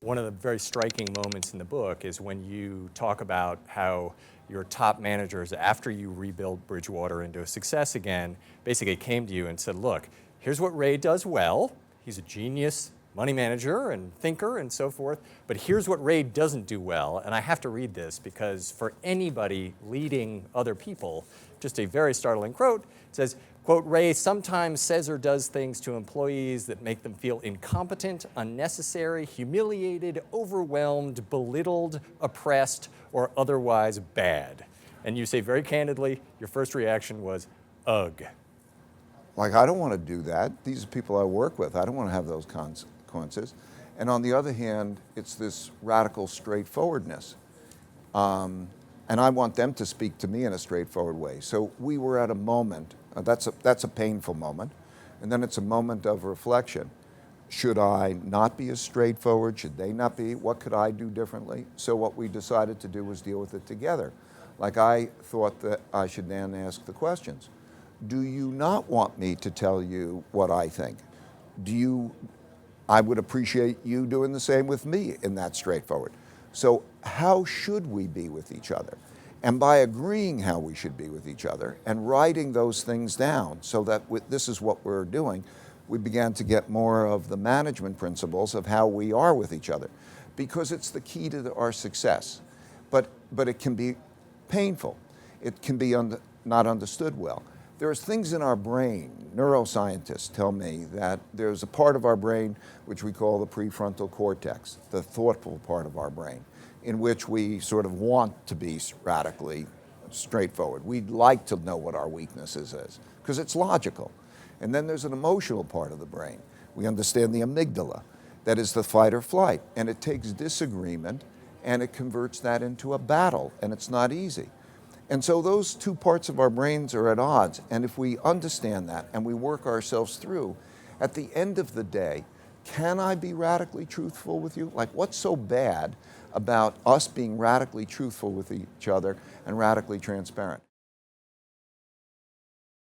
One of the very striking moments in the book is when you talk about how your top managers, after you rebuild Bridgewater into a success again, basically came to you and said, look, here's what Ray does well. He's a genius money manager and thinker and so forth, but here's what Ray doesn't do well. And I have to read this because for anybody leading other people, just a very startling quote. It says, quote, Ray sometimes says or does things to employees that make them feel incompetent, unnecessary, humiliated, overwhelmed, belittled, oppressed, or otherwise bad. And you say very candidly, your first reaction was, ugh. Like, I don't want to do that. These are people I work with. I don't want to have those consequences. And on the other hand, it's this radical straightforwardness. And I want them to speak to me in a straightforward way. So we were at a moment, that's a painful moment, and then it's a moment of reflection. Should I not be as straightforward? Should they not be? What could I do differently? So what we decided to do was deal with it together. Like, I thought that I should then ask the questions. Do you not want me to tell you what I think? I would appreciate you doing the same with me in that straightforward. So how should we be with each other? And by agreeing how we should be with each other and writing those things down so that this is what we're doing, we began to get more of the management principles of how we are with each other, because it's the key to our success. But it can be painful. It can be not understood well. There's things in our brain, neuroscientists tell me that there's a part of our brain which we call the prefrontal cortex, the thoughtful part of our brain, in which we sort of want to be radically straightforward. We'd like to know what our weaknesses is, because it's logical. And then there's an emotional part of the brain. We understand the amygdala, that is the fight or flight, and it takes disagreement and it converts that into a battle, and it's not easy. And so those two parts of our brains are at odds, and if we understand that and we work ourselves through, at the end of the day, can I be radically truthful with you? Like, what's so bad about us being radically truthful with each other and radically transparent?